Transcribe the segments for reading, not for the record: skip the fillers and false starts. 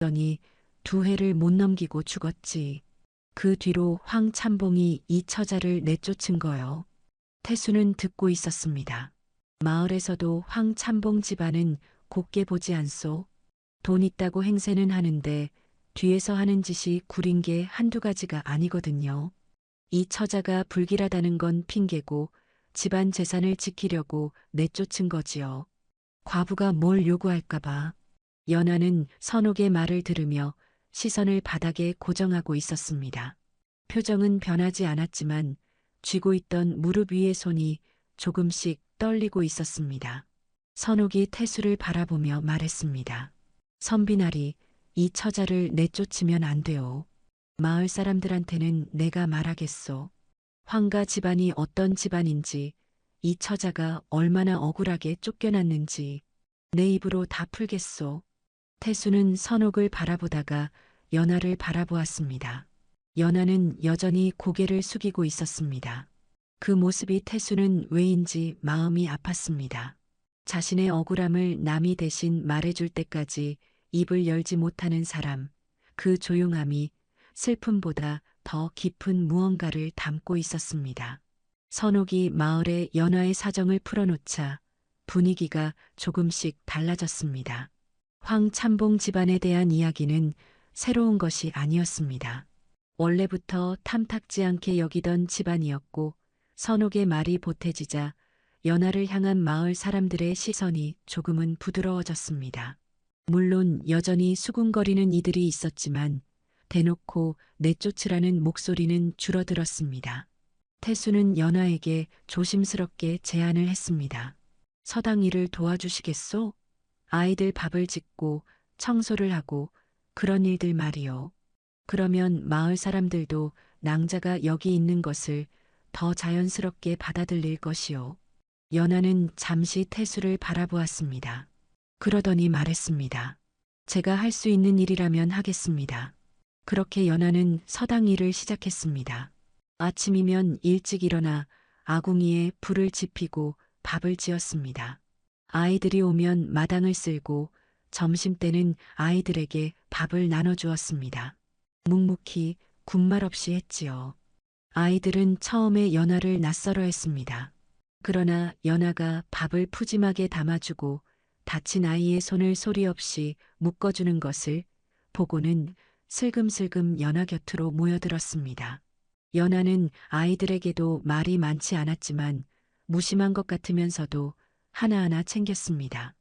더니 두 해를 못 넘기고 죽었지. 그 뒤로 황참봉이 이 처자를 내쫓은 거요. 태수는 듣고 있었습니다. 마을에서도 황참봉 집안은 곱게 보지 않소. 돈 있다고 행세는 하는데 뒤에서 하는 짓이 구린 게 한두 가지가 아니거든요. 이 처자가 불길하다는 건 핑계고 집안 재산을 지키려고 내쫓은 거지요. 과부가 뭘 요구할까봐. 연하는 선옥의 말을 들으며 시선을 바닥에 고정하고 있었습니다. 표정은 변하지 않았지만 쥐고 있던 무릎 위의 손이 조금씩 떨리고 있었습니다. 선옥이 태수를 바라보며 말했습니다. 선비나리, 이 처자를 내쫓으면 안 돼요. 마을 사람들한테는 내가 말하겠소. 황가 집안이 어떤 집안인지, 이 처자가 얼마나 억울하게 쫓겨났는지 내 입으로 다 풀겠소. 태수는 선옥을 바라보다가 연하를 바라보았습니다. 연하는 여전히 고개를 숙이고 있었습니다. 그 모습이 태수는 왜인지 마음이 아팠습니다. 자신의 억울함을 남이 대신 말해줄 때까지 입을 열지 못하는 사람, 그 조용함이 슬픔보다 더 깊은 무언가를 담고 있었습니다. 선옥이 마을에 연하의 사정을 풀어놓자 분위기가 조금씩 달라졌습니다. 황참봉 집안에 대한 이야기는 새로운 것이 아니었습니다. 원래부터 탐탁지 않게 여기던 집안이었고 선옥의 말이 보태지자 연하를 향한 마을 사람들의 시선이 조금은 부드러워졌습니다. 물론 여전히 수군거리는 이들이 있었지만 대놓고 내쫓으라는 목소리는 줄어들었습니다. 태수는 연하에게 조심스럽게 제안을 했습니다. 서당 일을 도와주시겠소? 아이들 밥을 짓고 청소를 하고 그런 일들 말이요. 그러면 마을 사람들도 낭자가 여기 있는 것을 더 자연스럽게 받아들일 것이요. 연하는 잠시 태수를 바라보았습니다. 그러더니 말했습니다. 제가 할 수 있는 일이라면 하겠습니다. 그렇게 연하는 서당 일을 시작했습니다. 아침이면 일찍 일어나 아궁이에 불을 지피고 밥을 지었습니다. 아이들이 오면 마당을 쓸고 점심때는 아이들에게 밥을 나눠주었습니다. 묵묵히 군말 없이 했지요. 아이들은 처음에 연하를 낯설어 했습니다. 그러나 연하가 밥을 푸짐하게 담아주고 다친 아이의 손을 소리 없이 묶어주는 것을 보고는 슬금슬금 연하 곁으로 모여들었습니다. 연하는 아이들에게도 말이 많지 않았지만 무심한 것 같으면서도 하나하나 챙겼습니다.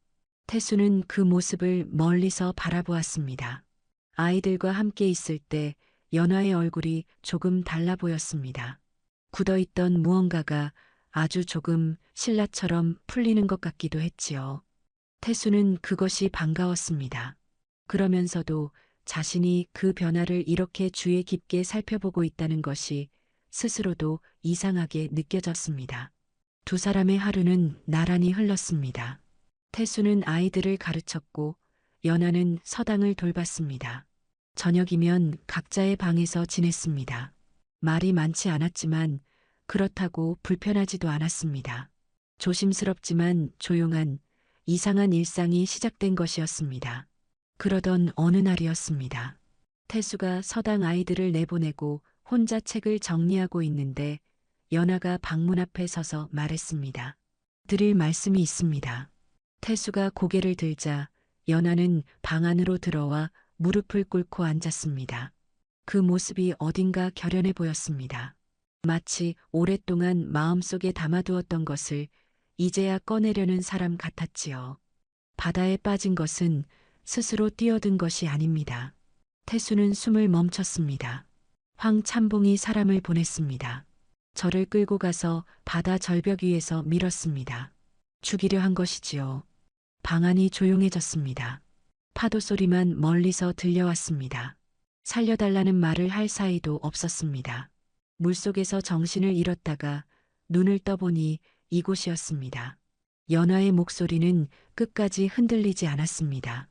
태수는 그 모습을 멀리서 바라보았습니다. 아이들과 함께 있을 때 연하의 얼굴이 조금 달라 보였습니다. 굳어있던 무언가가 아주 조금 신라처럼 풀리는 것 같기도 했지요. 태수는 그것이 반가웠습니다. 그러면서도 자신이 그 변화를 이렇게 주의 깊게 살펴보고 있다는 것이 스스로도 이상하게 느껴졌습니다. 두 사람의 하루는 나란히 흘렀습니다. 태수는 아이들을 가르쳤고 연하는 서당을 돌봤습니다. 저녁이면 각자의 방에서 지냈습니다. 말이 많지 않았지만 그렇다고 불편하지도 않았습니다. 조심스럽지만 조용한 이상한 일상이 시작된 것이었습니다. 그러던 어느 날이었습니다. 태수가 서당 아이들을 내보내고 혼자 책을 정리하고 있는데 연하가 방문 앞에 서서 말했습니다. 드릴 말씀이 있습니다. 태수가 고개를 들자 연하는 방 안으로 들어와 무릎을 꿇고 앉았습니다. 그 모습이 어딘가 결연해 보였습니다. 마치 오랫동안 마음속에 담아두었던 것을 이제야 꺼내려는 사람 같았지요. 바다에 빠진 것은 스스로 뛰어든 것이 아닙니다. 태수는 숨을 멈췄습니다. 황참봉이 사람을 보냈습니다. 저를 끌고 가서 바다 절벽 위에서 밀었습니다. 죽이려 한 것이지요. 방 안이 조용해졌습니다. 파도 소리만 멀리서 들려왔습니다. 살려달라는 말을 할 사이도 없었습니다. 물속에서 정신을 잃었다가 눈을 떠보니 이곳이었습니다. 연하의 목소리는 끝까지 흔들리지 않았습니다.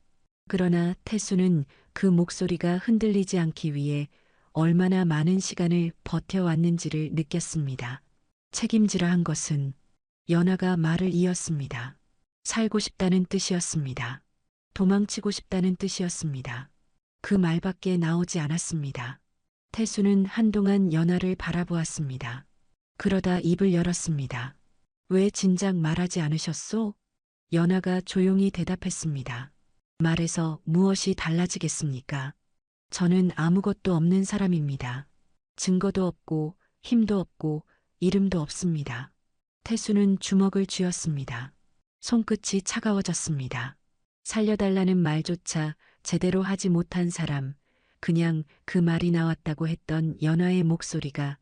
그러나 태수는 그 목소리가 흔들리지 않기 위해 얼마나 많은 시간을 버텨왔는지를 느꼈습니다. 책임지라 한 것은 연하가 말을 이었습니다. 살고 싶다는 뜻이었습니다. 도망치고 싶다는 뜻이었습니다. 그 말밖에 나오지 않았습니다. 태수는 한동안 연하를 바라보았습니다. 그러다 입을 열었습니다. 왜 진작 말하지 않으셨소? 연하가 조용히 대답했습니다. 말해서 무엇이 달라지겠습니까? 저는 아무것도 없는 사람입니다. 증거도 없고 힘도 없고 이름도 없습니다. 태수는 주먹을 쥐었습니다. 손끝이 차가워졌습니다. 살려달라는 말조차 제대로 하지 못한 사람, 그냥 그 말이 나왔다고 했던 연하의 목소리가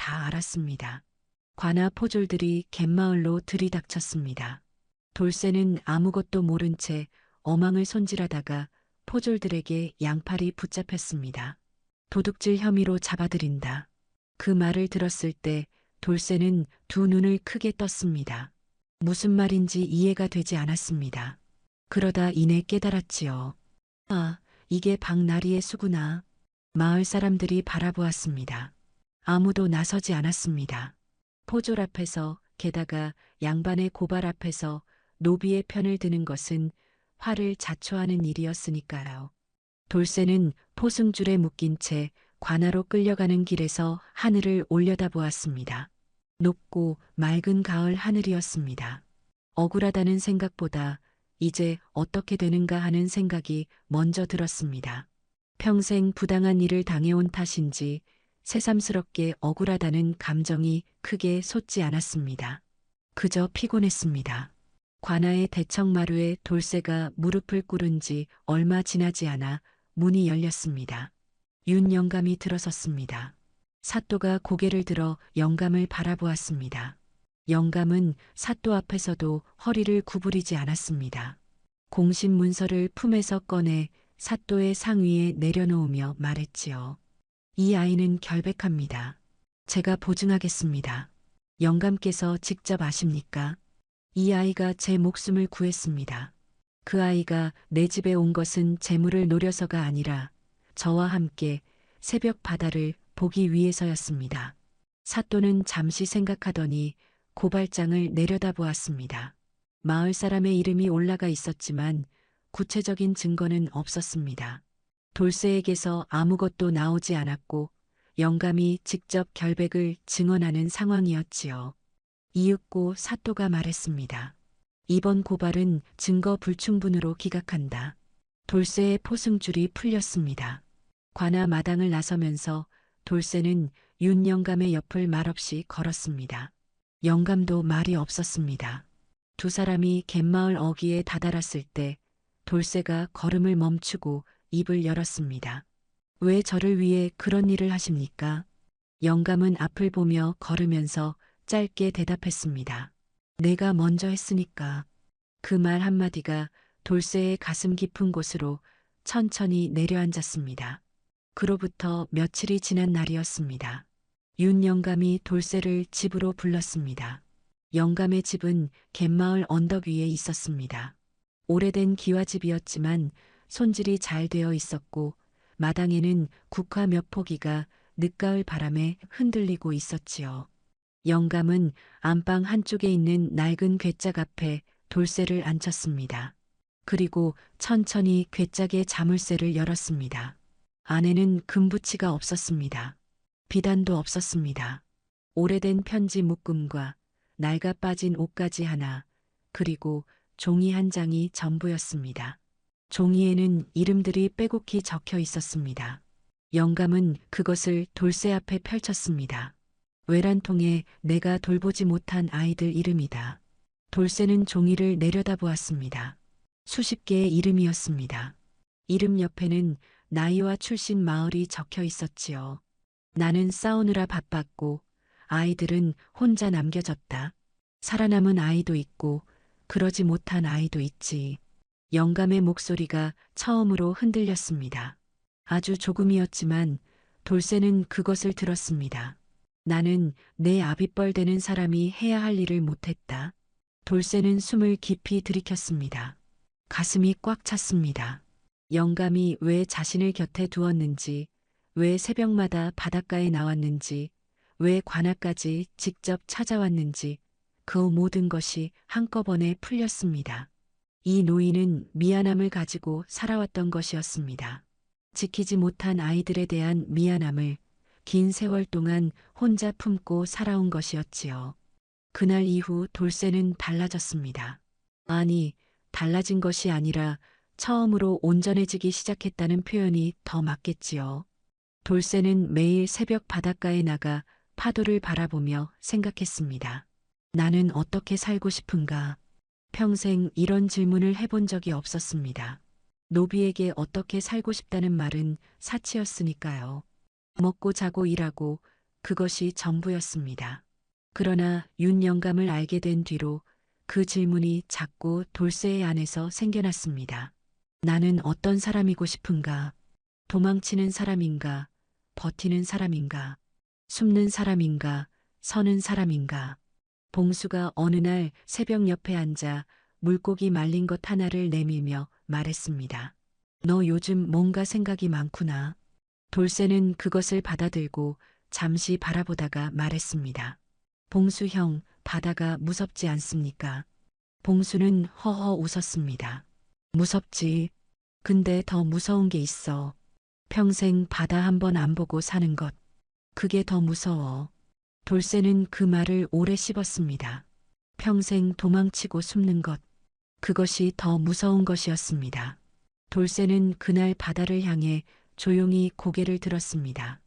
다 알았습니다. 관아 포졸들이 갯마을로 들이닥쳤습니다. 돌쇠는 아무것도 모른 채 어망을 손질하다가 포졸들에게 양팔이 붙잡혔습니다. 도둑질 혐의로 잡아들인다. 그 말을 들었을 때 돌쇠는 두 눈을 크게 떴습니다. 무슨 말인지 이해가 되지 않았습니다. 그러다 이내 깨달았지요. 아, 이게 박나리의 수구나. 마을 사람들이 바라보았습니다. 아무도 나서지 않았습니다. 포졸 앞에서 게다가 양반의 고발 앞에서 노비의 편을 드는 것은 화를 자초하는 일이었으니까요. 돌쇠는 포승줄에 묶인 채 관아로 끌려가는 길에서 하늘을 올려다보았습니다. 높고 맑은 가을 하늘이었습니다. 억울하다는 생각보다 이제 어떻게 되는가 하는 생각이 먼저 들었습니다. 평생 부당한 일을 당해온 탓인지 새삼스럽게 억울하다는 감정이 크게 솟지 않았습니다. 그저 피곤했습니다. 관아의 대청마루에 돌쇠가 무릎을 꿇은 지 얼마 지나지 않아 문이 열렸습니다. 윤 영감이 들어섰습니다. 사또가 고개를 들어 영감을 바라보았습니다. 영감은 사또 앞에서도 허리를 구부리지 않았습니다. 공신 문서를 품에서 꺼내 사또의 상위에 내려놓으며 말했지요. 이 아이는 결백합니다. 제가 보증하겠습니다. 영감께서 직접 아십니까? 이 아이가 제 목숨을 구했습니다. 그 아이가 내 집에 온 것은 재물을 노려서가 아니라 저와 함께 새벽 바다를 보기 위해서였습니다. 사또는 잠시 생각하더니 고발장을 내려다보았습니다. 마을 사람의 이름이 올라가 있었지만 구체적인 증거는 없었습니다. 돌쇠에게서 아무것도 나오지 않았고 영감이 직접 결백을 증언하는 상황이었지요. 이윽고 사또가 말했습니다. 이번 고발은 증거 불충분으로 기각한다. 돌쇠의 포승줄이 풀렸습니다. 관아 마당을 나서면서 돌쇠는 윤 영감의 옆을 말없이 걸었습니다. 영감도 말이 없었습니다. 두 사람이 갯마을 어귀에 다다랐을 때 돌쇠가 걸음을 멈추고 입을 열었습니다. 왜 저를 위해 그런 일을 하십니까? 영감은 앞을 보며 걸으면서 짧게 대답했습니다. 내가 먼저 했으니까. 그 말 한마디가 돌쇠의 가슴 깊은 곳으로 천천히 내려앉았습니다. 그로부터 며칠이 지난 날이었습니다. 윤 영감이 돌쇠를 집으로 불렀습니다. 영감의 집은 갯마을 언덕 위에 있었습니다. 오래된 기와집이었지만 손질이 잘 되어 있었고 마당에는 국화 몇 포기가 늦가을 바람에 흔들리고 있었지요. 영감은 안방 한쪽에 있는 낡은 괴짝 앞에 돌쇠를 앉혔습니다. 그리고 천천히 괴짝의 자물쇠를 열었습니다. 안에는 금붙이가 없었습니다. 비단도 없었습니다. 오래된 편지 묶음과 낡아 빠진 옷가지 하나, 그리고 종이 한 장이 전부였습니다. 종이에는 이름들이 빼곡히 적혀 있었습니다. 영감은 그것을 돌쇠 앞에 펼쳤습니다. 외란통에 내가 돌보지 못한 아이들 이름이다. 돌쇠는 종이를 내려다보았습니다. 수십 개의 이름이었습니다. 이름 옆에는 나이와 출신 마을이 적혀 있었지요. 나는 싸우느라 바빴고 아이들은 혼자 남겨졌다. 살아남은 아이도 있고 그러지 못한 아이도 있지. 영감의 목소리가 처음으로 흔들렸습니다. 아주 조금이었지만 돌쇠는 그것을 들었습니다. 나는 내 아비뻘 되는 사람이 해야 할 일을 못했다. 돌쇠는 숨을 깊이 들이켰습니다. 가슴이 꽉 찼습니다. 영감이 왜 자신을 곁에 두었는지, 왜 새벽마다 바닷가에 나왔는지, 왜 관아까지 직접 찾아왔는지 그 모든 것이 한꺼번에 풀렸습니다. 이 노인은 미안함을 가지고 살아왔던 것이었습니다. 지키지 못한 아이들에 대한 미안함을 긴 세월 동안 혼자 품고 살아온 것이었지요. 그날 이후 돌쇠는 달라졌습니다. 아니, 달라진 것이 아니라 처음으로 온전해지기 시작했다는 표현이 더 맞겠지요. 돌쇠는 매일 새벽 바닷가에 나가 파도를 바라보며 생각했습니다. 나는 어떻게 살고 싶은가? 평생 이런 질문을 해본 적이 없었습니다. 노비에게 어떻게 살고 싶다는 말은 사치였으니까요. 먹고 자고 일하고 그것이 전부였습니다. 그러나 윤 영감을 알게 된 뒤로 그 질문이 자꾸 돌쇠의 안에서 생겨났습니다. 나는 어떤 사람이고 싶은가? 도망치는 사람인가? 버티는 사람인가? 숨는 사람인가? 서는 사람인가? 봉수가 어느 날 새벽 옆에 앉아 물고기 말린 것 하나를 내밀며 말했습니다. 너 요즘 뭔가 생각이 많구나. 돌쇠는 그것을 받아들고 잠시 바라보다가 말했습니다. 봉수 형, 바다가 무섭지 않습니까? 봉수는 허허 웃었습니다. 무섭지. 근데 더 무서운 게 있어. 평생 바다 한 번 안 보고 사는 것. 그게 더 무서워. 돌쇠는 그 말을 오래 씹었습니다. 평생 도망치고 숨는 것. 그것이 더 무서운 것이었습니다. 돌쇠는 그날 바다를 향해 조용히 고개를 들었습니다.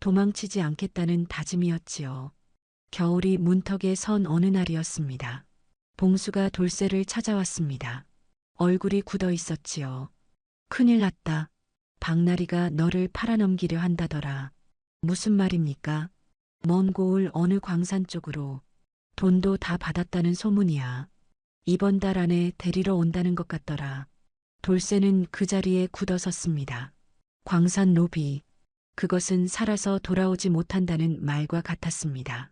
도망치지 않겠다는 다짐이었지요. 겨울이 문턱에 선 어느 날이었습니다. 봉수가 돌쇠를 찾아왔습니다. 얼굴이 굳어 있었지요. 큰일 났다. 박나리가 너를 팔아넘기려 한다더라. 무슨 말입니까? 먼 고을 어느 광산 쪽으로. 돈도 다 받았다는 소문이야. 이번 달 안에 데리러 온다는 것 같더라. 돌쇠는 그 자리에 굳어섰습니다. 광산 노비. 그것은 살아서 돌아오지 못한다는 말과 같았습니다.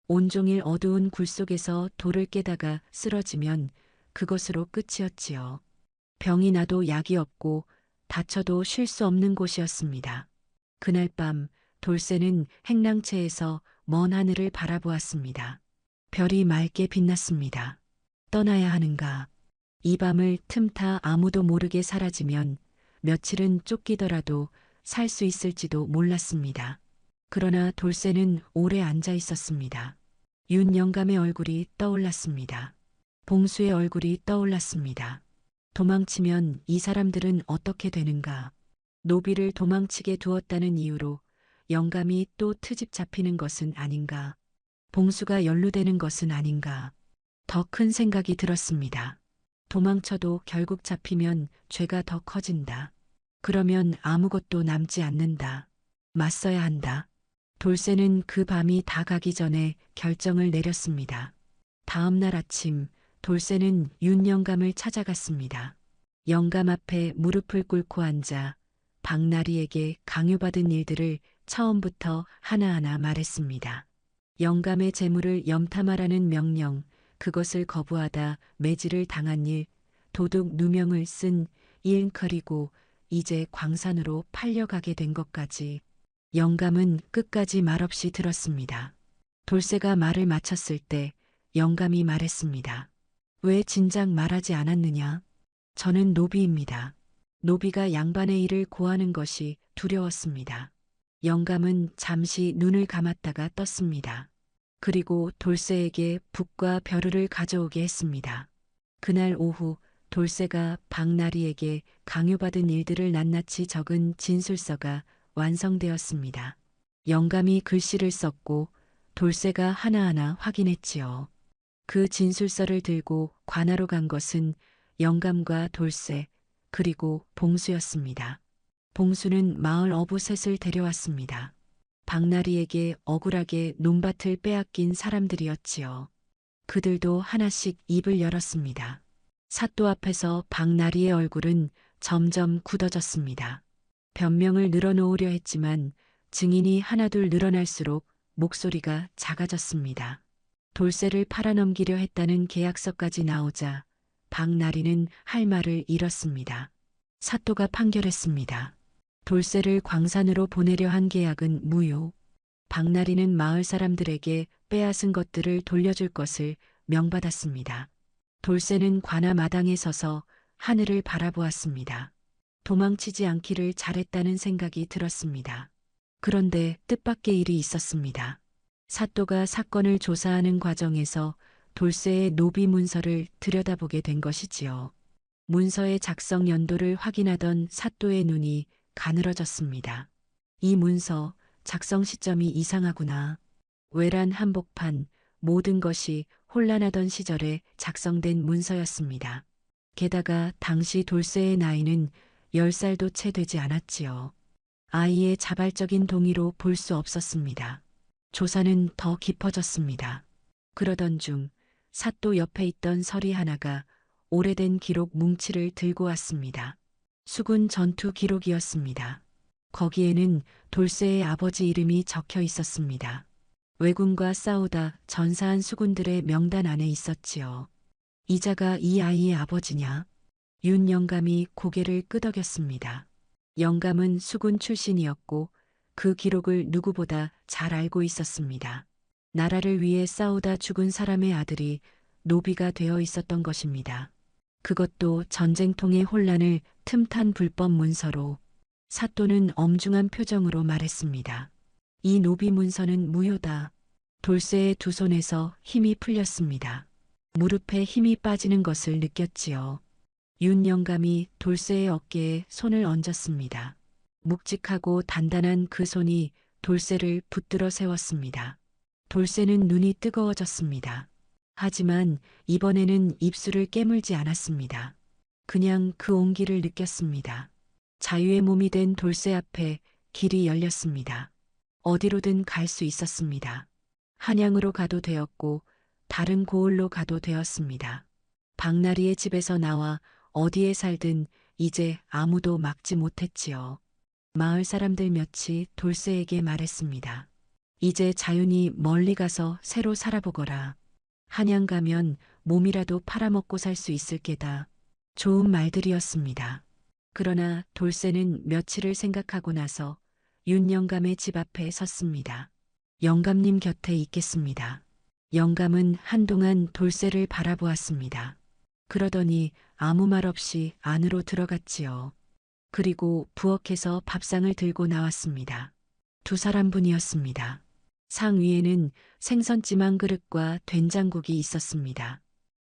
온종일 어두운 굴 속에서 돌을 깨다가 쓰러지면 그것으로 끝이었지요. 병이 나도 약이 없고 다쳐도 쉴 수 없는 곳이었습니다. 그날 밤 돌쇠는 행랑채에서 먼 하늘을 바라보았습니다. 별이 맑게 빛났습니다. 떠나야 하는가. 이 밤을 틈타 아무도 모르게 사라지면 며칠은 쫓기더라도 살 수 있을지도 몰랐습니다. 그러나 돌쇠는 오래 앉아 있었습니다. 윤 영감의 얼굴이 떠올랐습니다. 봉수의 얼굴이 떠올랐습니다. 도망치면 이 사람들은 어떻게 되는가? 노비를 도망치게 두었다는 이유로 영감이 또 트집 잡히는 것은 아닌가? 봉수가 연루되는 것은 아닌가? 더 큰 생각이 들었습니다. 도망쳐도 결국 잡히면 죄가 더 커진다. 그러면 아무것도 남지 않는다. 맞서야 한다. 돌쇠는 그 밤이 다 가기 전에 결정을 내렸습니다. 다음 날 아침 돌쇠는 윤 영감을 찾아갔습니다. 영감 앞에 무릎을 꿇고 앉아 박나리에게 강요받은 일들을 처음부터 하나하나 말했습니다. 영감의 재물을 염탐하라는 명령, 그것을 거부하다 매질을 당한 일, 도둑 누명을 쓴 일, 그리고 이제 광산으로 팔려가게 된 것까지. 영감은 끝까지 말없이 들었습니다. 돌쇠가 말을 마쳤을 때 영감이 말했습니다. 왜 진작 말하지 않았느냐? 저는 노비입니다. 노비가 양반의 일을 고하는 것이 두려웠습니다. 영감은 잠시 눈을 감았다가 떴습니다. 그리고 돌쇠에게 붓과 벼루를 가져오게 했습니다. 그날 오후 돌쇠가 박나리에게 강요받은 일들을 낱낱이 적은 진술서가 완성되었습니다. 영감이 글씨를 썼고 돌쇠가 하나하나 확인했지요. 그 진술서를 들고 관하로 간 것은 영감과 돌쇠 그리고 봉수였습니다. 봉수는 마을 어부 셋을 데려왔습니다. 박나리에게 억울하게 논밭을 빼앗긴 사람들이었지요. 그들도 하나씩 입을 열었습니다. 사또 앞에서 박나리의 얼굴은 점점 굳어졌습니다. 변명을 늘어놓으려 했지만 증인이 하나둘 늘어날수록 목소리가 작아졌습니다. 돌쇠를 팔아넘기려 했다는 계약서까지 나오자 박나리는 할 말을 잃었습니다. 사또가 판결했습니다. 돌쇠를 광산으로 보내려 한 계약은 무효. 박나리는 마을 사람들에게 빼앗은 것들을 돌려줄 것을 명받았습니다. 돌쇠는 관아 마당에 서서 하늘을 바라보았습니다. 도망치지 않기를 잘했다는 생각이 들었습니다. 그런데 뜻밖의 일이 있었습니다. 사또가 사건을 조사하는 과정에서 돌쇠의 노비 문서를 들여다보게 된 것이지요. 문서의 작성 연도를 확인하던 사또의 눈이 가늘어졌습니다. 이 문서, 작성 시점이 이상하구나. 외란 한복판, 모든 것이 혼란하던 시절에 작성된 문서였습니다. 게다가 당시 돌쇠의 나이는 10살도 채 되지 않았지요. 아이의 자발적인 동의로 볼 수 없었습니다. 조사는 더 깊어졌습니다. 그러던 중 사또 옆에 있던 서리 하나가 오래된 기록 뭉치를 들고 왔습니다. 수군 전투 기록이었습니다. 거기에는 돌쇠의 아버지 이름이 적혀 있었습니다. 왜군과 싸우다 전사한 수군들의 명단 안에 있었지요. 이자가 이 아이의 아버지냐? 윤 영감이 고개를 끄덕였습니다. 영감은 수군 출신이었고 그 기록을 누구보다 잘 알고 있었습니다. 나라를 위해 싸우다 죽은 사람의 아들이 노비가 되어 있었던 것입니다. 그것도 전쟁통의 혼란을 틈탄 불법 문서로. 사또는 엄중한 표정으로 말했습니다. 이 노비 문서는 무효다. 돌쇠의 두 손에서 힘이 풀렸습니다. 무릎에 힘이 빠지는 것을 느꼈지요. 윤 영감이 돌쇠의 어깨에 손을 얹었습니다. 묵직하고 단단한 그 손이 돌쇠를 붙들어 세웠습니다. 돌쇠는 눈이 뜨거워졌습니다. 하지만 이번에는 입술을 깨물지 않았습니다. 그냥 그 온기를 느꼈습니다. 자유의 몸이 된 돌쇠 앞에 길이 열렸습니다. 어디로든 갈 수 있었습니다. 한양으로 가도 되었고 다른 고을로 가도 되었습니다. 박나리의 집에서 나와 어디에 살든 이제 아무도 막지 못했지요. 마을 사람들 몇이 돌쇠에게 말했습니다. 이제 자윤이 멀리 가서 새로 살아보거라. 한양 가면 몸이라도 팔아먹고 살 수 있을 게다. 좋은 말들이었습니다. 그러나 돌쇠는 며칠을 생각하고 나서 윤 영감의 집 앞에 섰습니다. 영감님 곁에 있겠습니다. 영감은 한동안 돌쇠를 바라보았습니다. 그러더니 아무 말 없이 안으로 들어갔지요. 그리고 부엌에서 밥상을 들고 나왔습니다. 두 사람분이었습니다. 상 위에는 생선찜 한 그릇과 된장국이 있었습니다.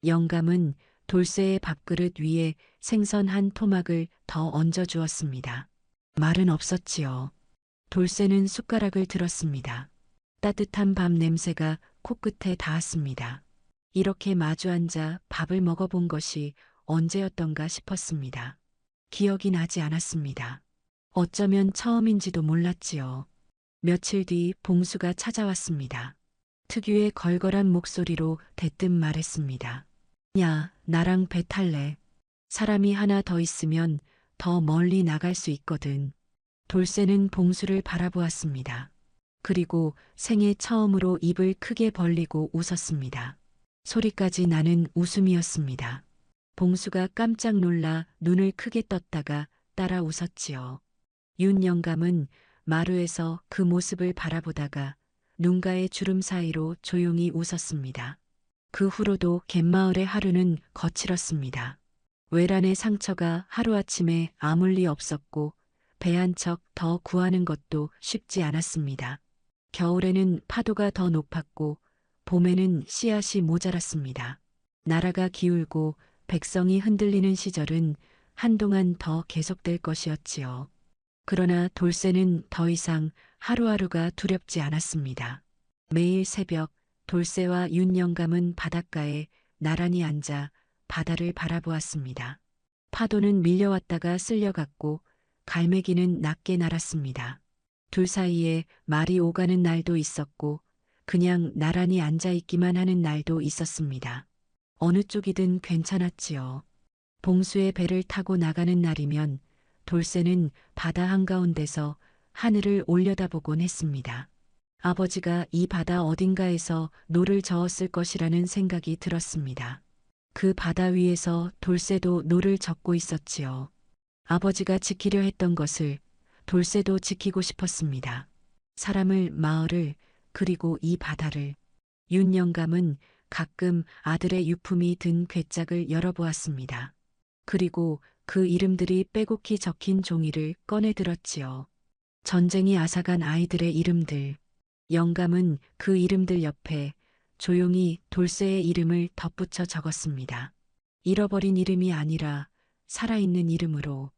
영감은 돌쇠의 밥그릇 위에 생선 한 토막을 더 얹어 주었습니다. 말은 없었지요. 돌쇠는 숟가락을 들었습니다. 따뜻한 밥 냄새가 코끝에 닿았습니다. 이렇게 마주 앉아 밥을 먹어본 것이 언제였던가 싶었습니다. 기억이 나지 않았습니다. 어쩌면 처음인지도 몰랐지요. 며칠 뒤 봉수가 찾아왔습니다. 특유의 걸걸한 목소리로 대뜸 말했습니다. 야, 나랑 배 탈래. 사람이 하나 더 있으면 더 멀리 나갈 수 있거든. 돌쇠는 봉수를 바라보았습니다. 그리고 생애 처음으로 입을 크게 벌리고 웃었습니다. 소리까지 나는 웃음이었습니다. 봉수가 깜짝 놀라 눈을 크게 떴다가 따라 웃었지요. 윤 영감은 마루에서 그 모습을 바라보다가 눈가의 주름 사이로 조용히 웃었습니다. 그 후로도 갯마을의 하루는 거칠었습니다. 외란의 상처가 하루아침에 아물 리 없었고 배 한 척 더 구하는 것도 쉽지 않았습니다. 겨울에는 파도가 더 높았고 봄에는 씨앗이 모자랐습니다. 나라가 기울고 백성이 흔들리는 시절은 한동안 더 계속될 것이었지요. 그러나 돌쇠는 더 이상 하루하루가 두렵지 않았습니다. 매일 새벽 돌쇠와 윤 영감은 바닷가에 나란히 앉아 바다를 바라보았습니다. 파도는 밀려왔다가 쓸려갔고 갈매기는 낮게 날았습니다. 둘 사이에 말이 오가는 날도 있었고 그냥 나란히 앉아있기만 하는 날도 있었습니다. 어느 쪽이든 괜찮았지요. 봉수의 배를 타고 나가는 날이면 돌쇠는 바다 한가운데서 하늘을 올려다보곤 했습니다. 아버지가 이 바다 어딘가에서 노를 저었을 것이라는 생각이 들었습니다. 그 바다 위에서 돌쇠도 노를 젓고 있었지요. 아버지가 지키려 했던 것을 돌쇠도 지키고 싶었습니다. 사람을, 마을을, 그리고 이 바다를. 윤 영감은 가끔 아들의 유품이 든 괴짝을 열어보았습니다. 그리고 그 이름들이 빼곡히 적힌 종이를 꺼내 들었지요. 전쟁이 앗아간 아이들의 이름들. 영감은 그 이름들 옆에 조용히 돌쇠의 이름을 덧붙여 적었습니다. 잃어버린 이름이 아니라 살아있는 이름으로.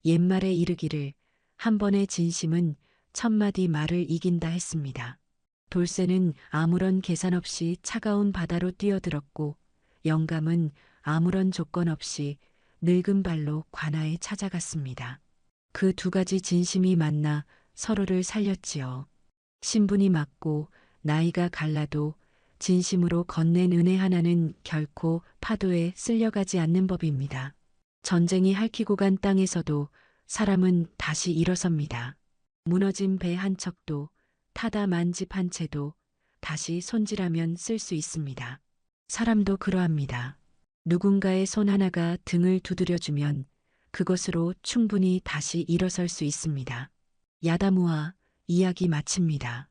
옛말에 이르기를 한 번의 진심은 천마디 말을 이긴다 했습니다. 돌쇠는 아무런 계산 없이 차가운 바다로 뛰어들었고 영감은 아무런 조건 없이 늙은 발로 관아에 찾아갔습니다. 그 두 가지 진심이 만나 서로를 살렸지요. 신분이 맞고 나이가 갈라도 진심으로 건넨 은혜 하나는 결코 파도에 쓸려가지 않는 법입니다. 전쟁이 핥히고 간 땅에서도 사람은 다시 일어섭니다. 무너진 배 한 척도 타다 만 집 한 채도 다시 손질하면 쓸 수 있습니다. 사람도 그러합니다. 누군가의 손 하나가 등을 두드려주면 그것으로 충분히 다시 일어설 수 있습니다. 야다무와 이야기 마칩니다.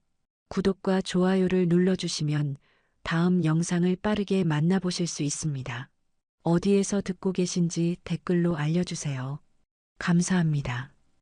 구독과 좋아요를 눌러주시면 다음 영상을 빠르게 만나보실 수 있습니다. 어디에서 듣고 계신지 댓글로 알려주세요. 감사합니다.